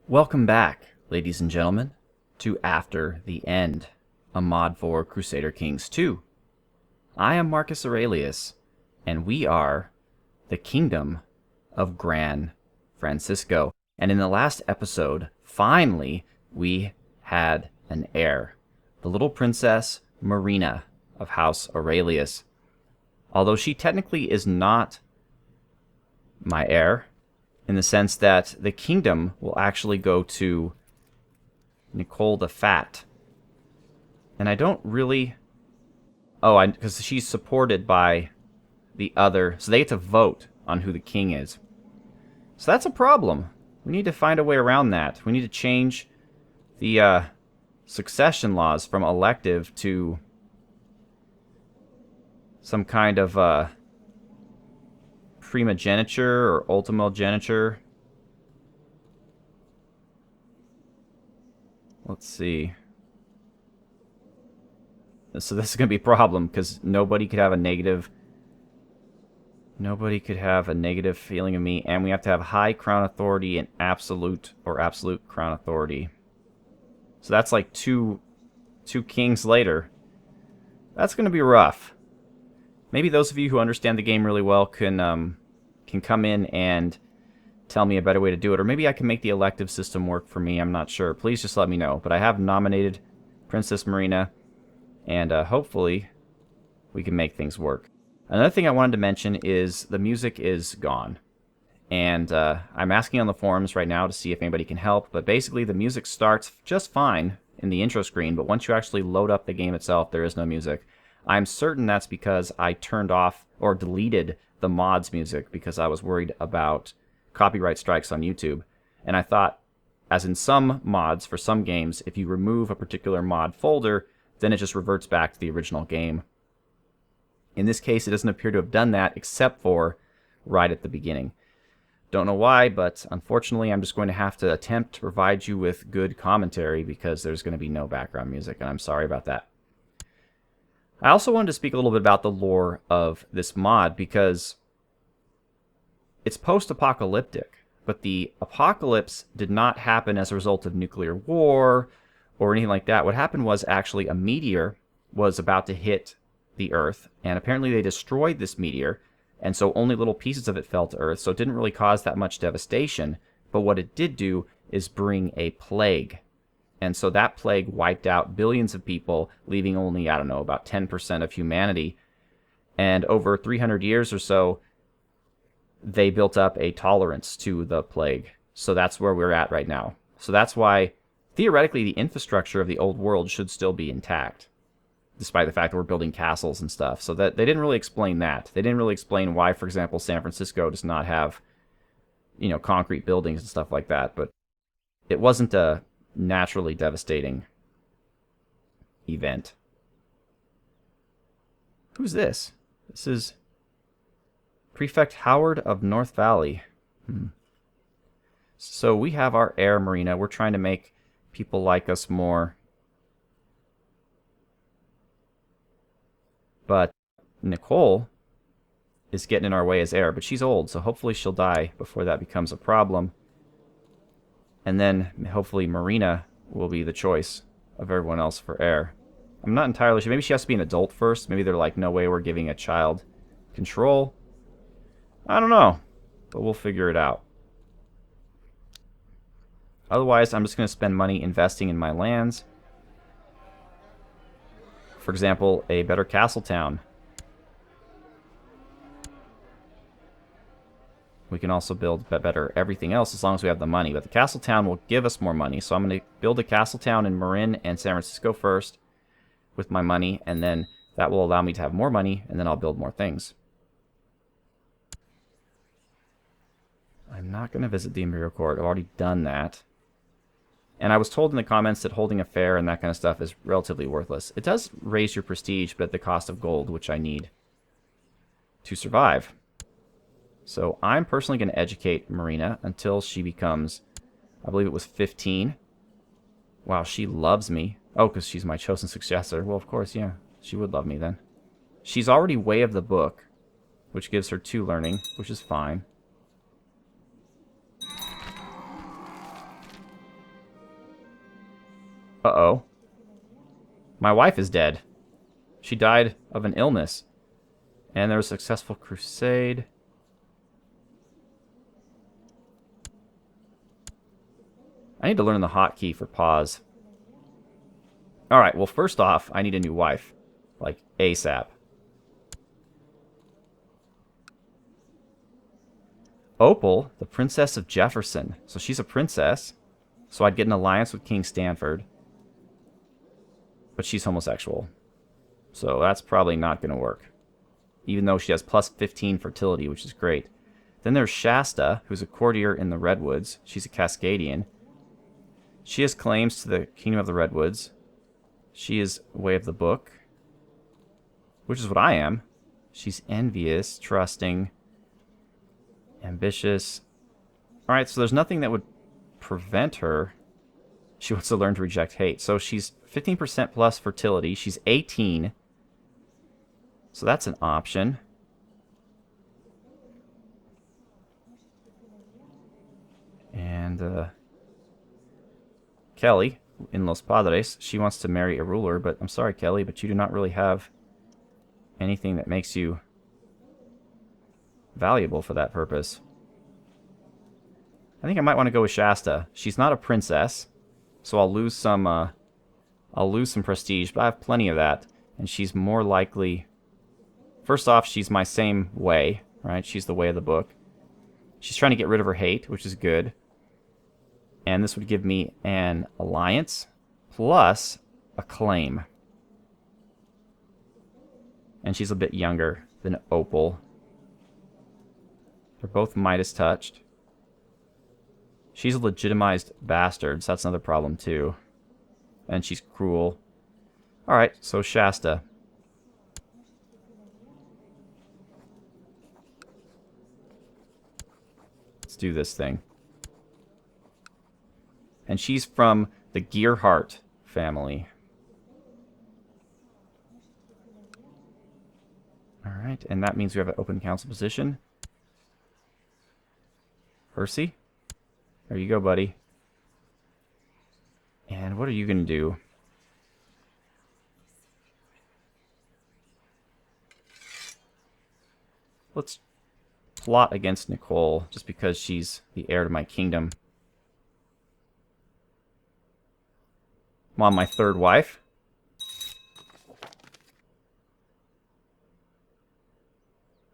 Welcome back, ladies and gentlemen, to After the End, a mod for Crusader Kings 2. I am Marcus Aurelius, and we are the Kingdom of Gran Francisco. And in the last episode, finally, we had an heir, the little princess Marina of House Aurelius. Although she technically is not my heir, in the sense that the kingdom will actually go to Nicole the Fat. And I don't really... Oh, because she's supported by the other... So they get to vote on who the king is. So that's a problem. We need to find a way around that. We need to change the succession laws from elective to some kind of... primogeniture or ultimogeniture. Let's see. So this is going to be a problem because nobody could have a negative feeling of me, and we have to have high crown authority and absolute crown authority. So that's like two kings later. That's going to be rough. Maybe those of you who understand the game really well can come in and tell me a better way to do it. Or maybe I can make the elective system work for me. I'm not sure. Please just let me know. But I have nominated Princess Marina, and hopefully we can make things work. Another thing I wanted to mention is the music is gone. And I'm asking on the forums right now to see if anybody can help. But basically the music starts just fine in the intro screen. But once you actually load up the game itself, there is no music. I'm certain that's because I turned off or deleted the mod's music because I was worried about copyright strikes on YouTube. And I thought, as in some mods for some games, if you remove a particular mod folder, then it just reverts back to the original game. In this case, it doesn't appear to have done that except for right at the beginning. Don't know why, but unfortunately I'm just going to have to attempt to provide you with good commentary because there's going to be no background music, and I'm sorry about that. I also wanted to speak a little bit about the lore of this mod because it's post-apocalyptic, but the apocalypse did not happen as a result of nuclear war or anything like that. What happened was actually a meteor was about to hit the Earth, and apparently they destroyed this meteor, and so only little pieces of it fell to Earth, so it didn't really cause that much devastation, but what it did do is bring a plague. And so that plague wiped out billions of people, leaving only, I don't know, about 10% of humanity. And over 300 years or so, they built up a tolerance to the plague. So that's where we're at right now. So that's why, theoretically, the infrastructure of the old world should still be intact, despite the fact that we're building castles and stuff. So that they didn't really explain that. They didn't really explain why, for example, San Francisco does not have, concrete buildings and stuff like that. But it wasn't a naturally devastating event. Who's this? This is Prefect Howard of North Valley. So we have our heir, Marina. We're trying to make people like us more. But Nicole is getting in our way as heir, but she's old, so hopefully she'll die before that becomes a problem. And then, hopefully, Marina will be the choice of everyone else for heir. I'm not entirely sure. Maybe she has to be an adult first. Maybe they're like, no way, we're giving a child control. I don't know. But we'll figure it out. Otherwise, I'm just going to spend money investing in my lands. For example, a better castle town. We can also build better everything else as long as we have the money. But the castle town will give us more money. So I'm going to build a castle town in Marin and San Francisco first with my money. And then that will allow me to have more money. And then I'll build more things. I'm not going to visit the Imperial Court. I've already done that. And I was told in the comments that holding a fair and that kind of stuff is relatively worthless. It does raise your prestige, but at the cost of gold, which I need to survive. So I'm personally going to educate Marina until she becomes, I believe it was 15. Wow, she loves me. Oh, because she's my chosen successor. Well, of course, yeah. She would love me then. She's already way of the book, which gives her 2 learning, which is fine. Uh-oh. My wife is dead. She died of an illness. And there was a successful crusade. I need to learn the hotkey for pause. Alright, well, first off, I need a new wife. Like, ASAP. Opal, the Princess of Jefferson. So she's a princess. So I'd get an alliance with King Stanford. But she's homosexual. So that's probably not going to work. Even though she has plus 15 fertility, which is great. Then there's Shasta, who's a courtier in the Redwoods. She's a Cascadian. She has claims to the Kingdom of the Redwoods. She is Way of the Book, which is what I am. She's envious, trusting, ambitious. Alright, so there's nothing that would prevent her. She wants to learn to reject hate. So she's 15% plus fertility. She's 18. So that's an option. And Kelly, in Los Padres, she wants to marry a ruler, but I'm sorry, Kelly, but you do not really have anything that makes you valuable for that purpose. I think I might want to go with Shasta. She's not a princess, so I'll lose some prestige, but I have plenty of that, and she's more likely. First off, she's my same way, right? She's the way of the book. She's trying to get rid of her hate, which is good. And this would give me an alliance plus a claim. And she's a bit younger than Opal. They're both Midas touched. She's a legitimized bastard, so that's another problem too. And she's cruel. Alright, so Shasta. Let's do this thing. And she's from the Gearhart family. Alright, and that means we have an open council position. Percy? There you go, buddy. And what are you going to do? Let's plot against Nicole, just because she's the heir to my kingdom. I'm on my third wife.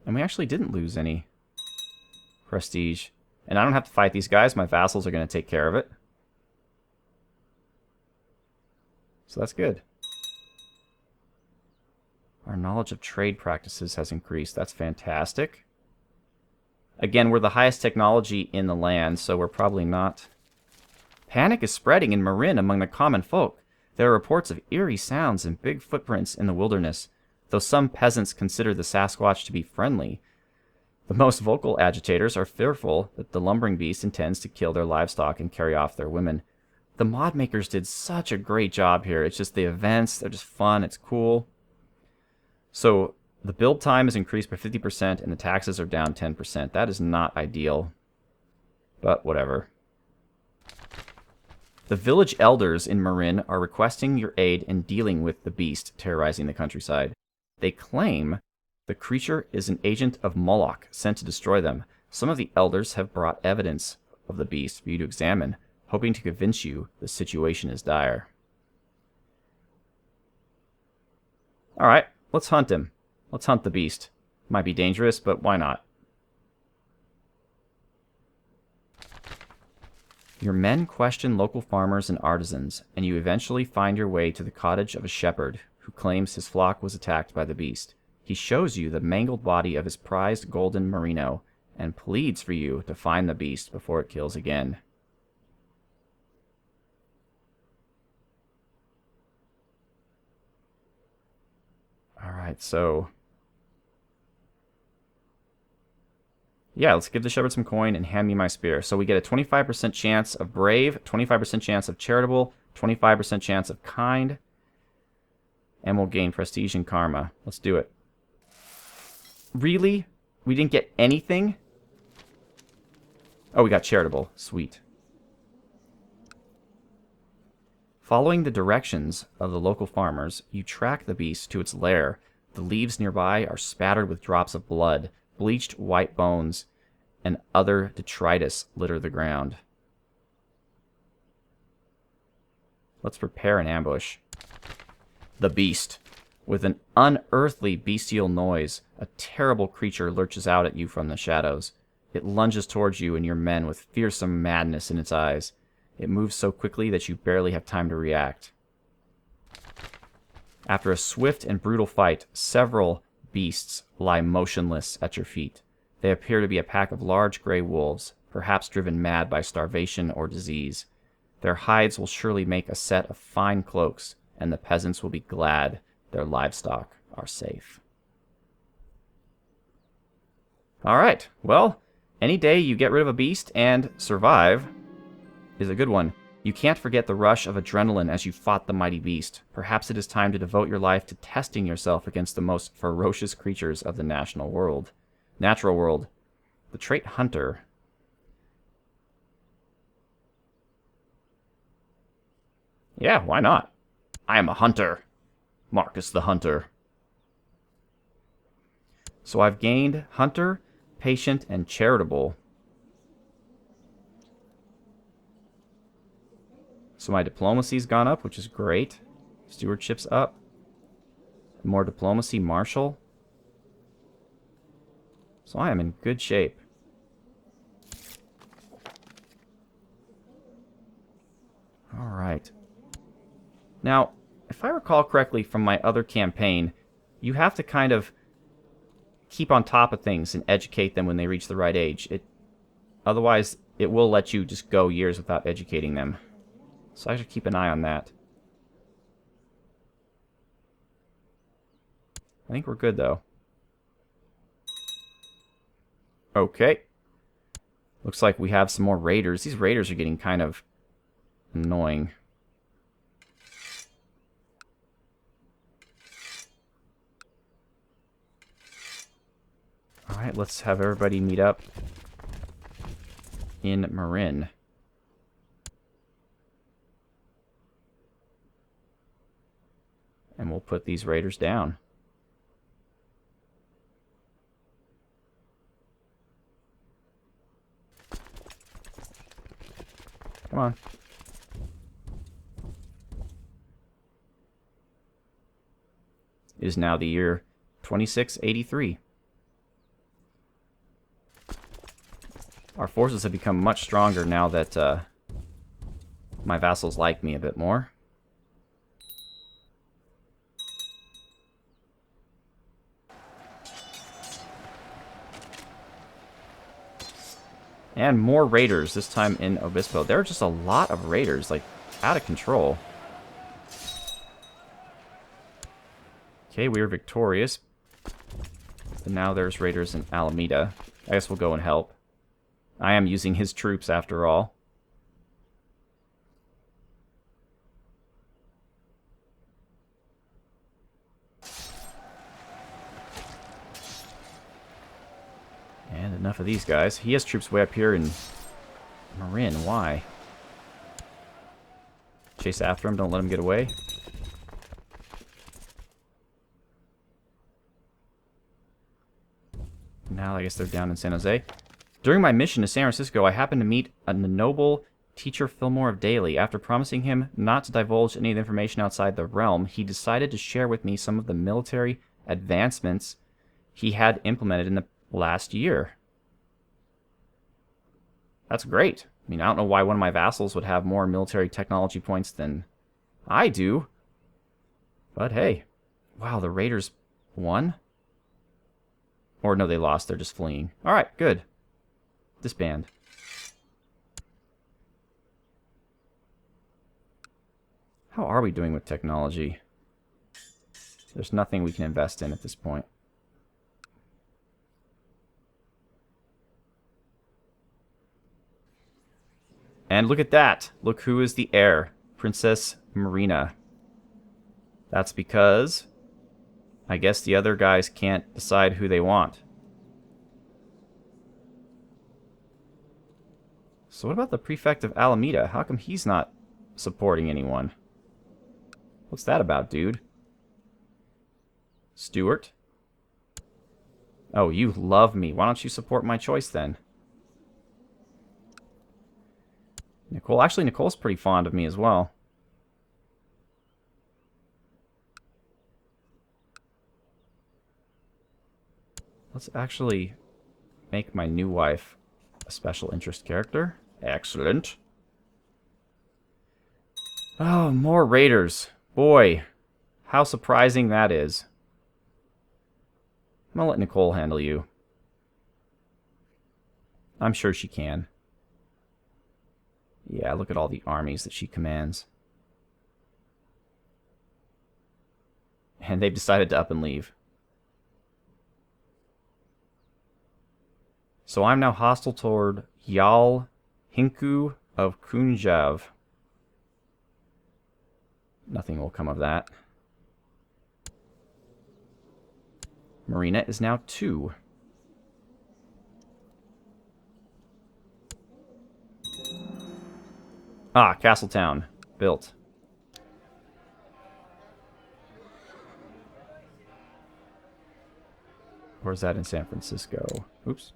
And we actually didn't lose any prestige. And I don't have to fight these guys. My vassals are going to take care of it. So that's good. Our knowledge of trade practices has increased. That's fantastic. Again, we're the highest technology in the land, so we're probably not. Panic is spreading in Marin among the common folk. There are reports of eerie sounds and big footprints in the wilderness, though some peasants consider the Sasquatch to be friendly. The most vocal agitators are fearful that the lumbering beast intends to kill their livestock and carry off their women. The mod makers did such a great job here. It's just the events, they're just fun, it's cool. So the build time is increased by 50% and the taxes are down 10%. That is not ideal, but whatever. The village elders in Marin are requesting your aid in dealing with the beast terrorizing the countryside. They claim the creature is an agent of Moloch sent to destroy them. Some of the elders have brought evidence of the beast for you to examine, hoping to convince you the situation is dire. Alright, let's hunt him. Let's hunt the beast. Might be dangerous, but why not? Your men question local farmers and artisans, and you eventually find your way to the cottage of a shepherd who claims his flock was attacked by the beast. He shows you the mangled body of his prized golden merino and pleads for you to find the beast before it kills again. Alright, so yeah, let's give the shepherd some coin and hand me my spear. So we get a 25% chance of brave, 25% chance of charitable, 25% chance of kind, and we'll gain prestige and karma. Let's do it. Really? We didn't get anything? Oh, we got charitable. Sweet. Following the directions of the local farmers, you track the beast to its lair. The leaves nearby are spattered with drops of blood, bleached white bones, and other detritus litter the ground. Let's prepare an ambush. The beast. With an unearthly bestial noise, a terrible creature lurches out at you from the shadows. It lunges towards you and your men with fearsome madness in its eyes. It moves so quickly that you barely have time to react. After a swift and brutal fight, several beasts lie motionless at your feet. They appear to be a pack of large gray wolves, perhaps driven mad by starvation or disease. Their hides will surely make a set of fine cloaks, and the peasants will be glad their livestock are safe. Alright, well, any day you get rid of a beast and survive is a good one. You can't forget the rush of adrenaline as you fought the mighty beast. Perhaps it is time to devote your life to testing yourself against the most ferocious creatures of the natural world. The trait Hunter. Yeah, why not? I am a hunter. Marcus the Hunter. So I've gained Hunter, Patient, and Charitable. So my diplomacy's gone up, which is great. Stewardship's up. More diplomacy, Marshal. So I am in good shape. Alright. Now, if I recall correctly from my other campaign, you have to kind of keep on top of things and educate them when they reach the right age. Otherwise, it will let you just go years without educating them. So I should keep an eye on that. I think we're good, though. Okay. Looks like we have some more raiders. These raiders are getting kind of annoying. Alright, let's have everybody meet up in Marin. And we'll put these raiders down. Come on. It is now the year 2683. Our forces have become much stronger now that my vassals like me a bit more. And more raiders, this time in Obispo. There are just a lot of raiders, like, out of control. Okay, we were victorious. But now there's raiders in Alameda. I guess we'll go and help. I am using his troops, after all. And enough of these guys. He has troops way up here in Marin. Why? Chase after him. Don't let him get away. Now I guess they're down in San Jose. During my mission to San Francisco, I happened to meet the noble teacher Fillmore of Daly. After promising him not to divulge any of the information outside the realm, he decided to share with me some of the military advancements he had implemented in the last year. That's great. I mean, I don't know why one of my vassals would have more military technology points than I do. But hey. Wow, the raiders won? Or no, they lost. They're just fleeing. Alright, good. Disband. How are we doing with technology? There's nothing we can invest in at this point. And look at that. Look who is the heir. Princess Marina. That's because I guess the other guys can't decide who they want. So what about the prefect of Alameda? How come he's not supporting anyone? What's that about, dude? Stuart? Oh, you love me. Why don't you support my choice, then? Nicole. Actually, Nicole's pretty fond of me as well. Let's actually make my new wife a special interest character. Excellent. Oh, more raiders. Boy, how surprising that is. I'm gonna let Nicole handle you. I'm sure she can. Yeah, look at all the armies that she commands. And they've decided to up and leave. So I'm now hostile toward Yal Hinku of Kunjav. Nothing will come of that. Marina is now 2. Ah, Castletown. Built. Where's that in San Francisco? Oops.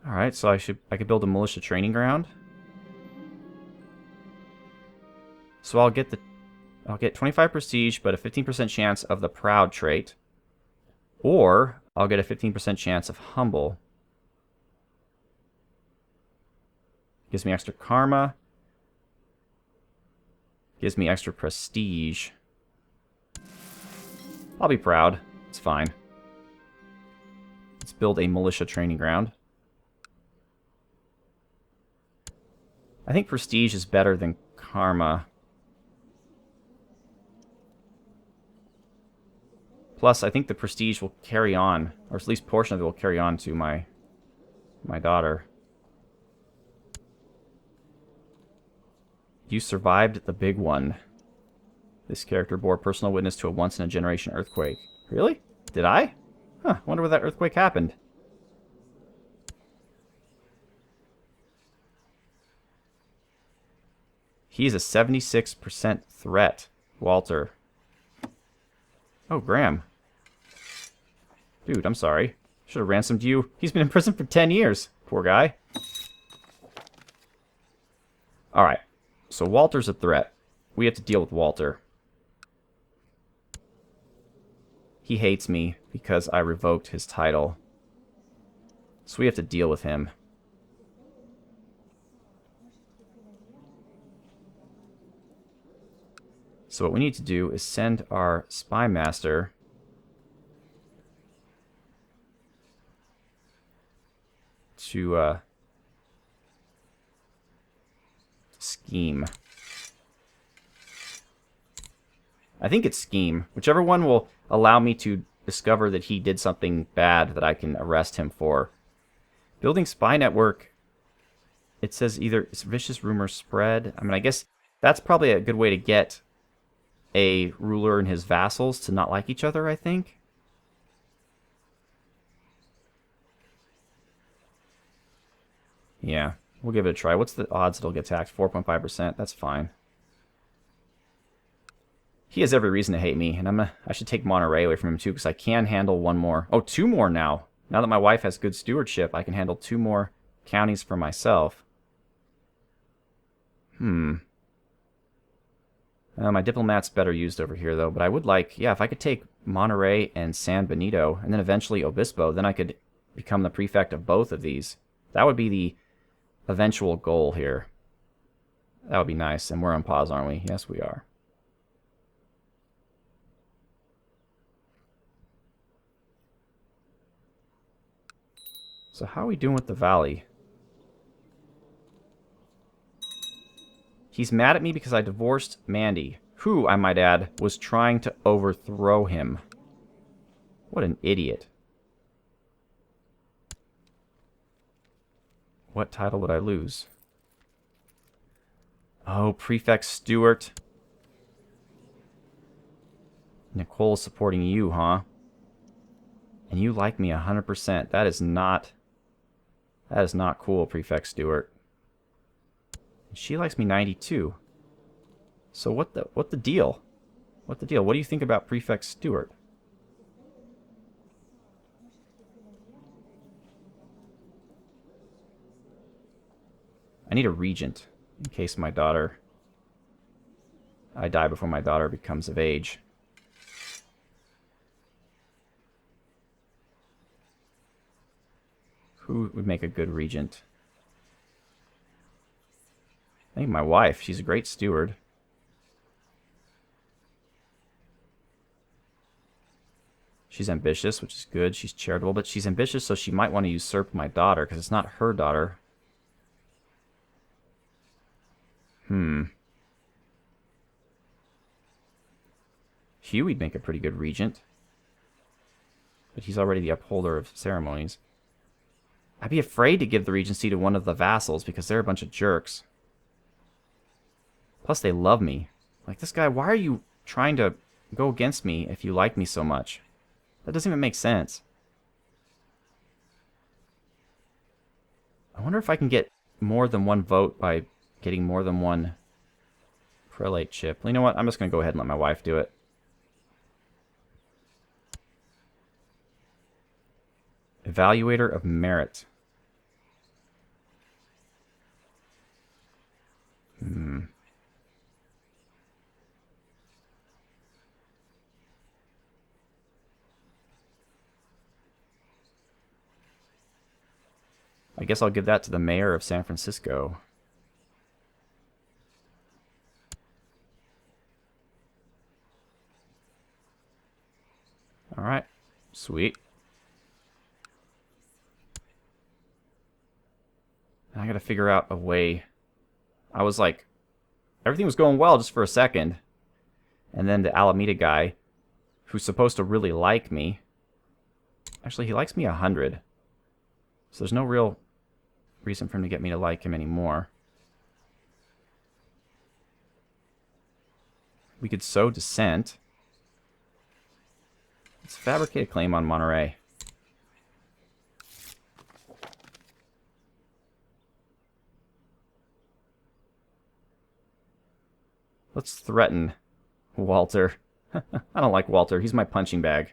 Alright, so I could build a militia training ground. So I'll get 25 prestige, but a 15% chance of the proud trait. Or I'll get a 15% chance of humble. Gives me extra karma. Gives me extra prestige. I'll be proud. It's fine. Let's build a militia training ground. I think prestige is better than karma. Plus, I think the prestige will carry on, or at least a portion of it will carry on to my daughter. You survived the big one. This character bore personal witness to a once-in-a-generation earthquake. Really? Did I? Huh, I wonder where that earthquake happened. He's a 76% threat, Walter. Oh, Graham. Dude, I'm sorry. Should have ransomed you. He's been in prison for 10 years. Poor guy. Alright. So Walter's a threat. We have to deal with Walter. He hates me because I revoked his title. So we have to deal with him. So what we need to do is send our spy master to scheme. I think it's scheme. Whichever one will allow me to discover that he did something bad that I can arrest him for. Building spy network, it says either vicious rumors spread. I mean, I guess that's probably a good way to get a ruler and his vassals to not like each other, I think. Yeah, we'll give it a try. What's the odds it'll get attacked? 4.5%. That's fine. He has every reason to hate me, and I should take Monterey away from him too, because I can handle one more. Oh, 2 more now. Now that my wife has good stewardship, I can handle 2 more counties for myself. My diplomat's better used over here, though. But I would like, yeah, if I could take Monterey and San Benito, and then eventually Obispo, then I could become the prefect of both of these. That would be the eventual goal here. That would be nice. And we're on pause, aren't we? Yes, we are. So how are we doing with the valley? He's mad at me because I divorced Mandy, who, I might add, was trying to overthrow him. What an idiot. What title would I lose? Oh, Prefect Stewart. Nicole's supporting you, huh? And you like me 100%. That is not cool, Prefect Stewart. She likes me 92. So what the deal? What the deal? What do you think about Prefect Stewart? I need a regent in case my daughter... I die before my daughter becomes of age. Who would make a good regent? I think my wife. She's a great steward. She's ambitious, which is good. She's charitable, but she's ambitious, so she might want to usurp my daughter, because it's not her daughter. Huey'd make a pretty good regent. But he's already the upholder of ceremonies. I'd be afraid to give the regency to one of the vassals, because they're a bunch of jerks. Plus, they love me. Like, this guy, why are you trying to go against me if you like me so much? That doesn't even make sense. I wonder if I can get more than one vote by getting more than one prelate chip. Well, you know what? I'm just going to go ahead and let my wife do it. Evaluator of merit. I guess I'll give that to the mayor of San Francisco. Alright. Sweet. I gotta figure out a way. I was like, everything was going well just for a second. And then the Alameda guy, who's supposed to really like me. Actually, he likes me 100. So there's no real reason for him to get me to like him anymore. We could sow dissent. Let's fabricate a claim on Monterey. Let's threaten Walter. I don't like Walter. He's my punching bag.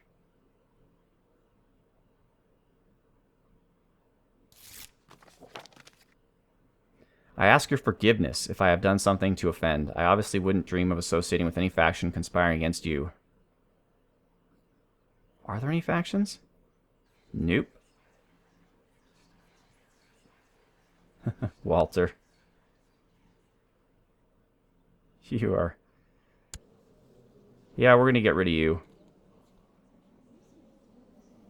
I ask your forgiveness if I have done something to offend. I obviously wouldn't dream of associating with any faction conspiring against you. Are there any factions? Nope. Walter. You are... Yeah, we're going to get rid of you.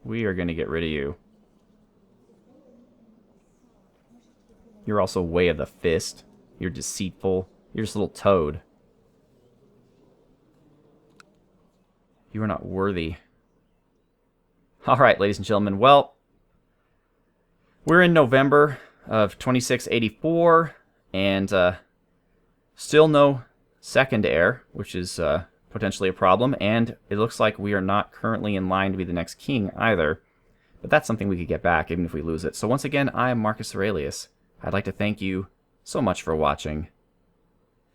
We are going to get rid of you. You're also way of the fist. You're deceitful. You're just a little toad. You are not worthy. Alright, ladies and gentlemen. Well, we're in November of 2684, and still no second heir, which is potentially a problem, and it looks like we are not currently in line to be the next king either. But that's something we could get back, even if we lose it. So once again, I am Marcus Aurelius. I'd like to thank you so much for watching.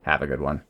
Have a good one.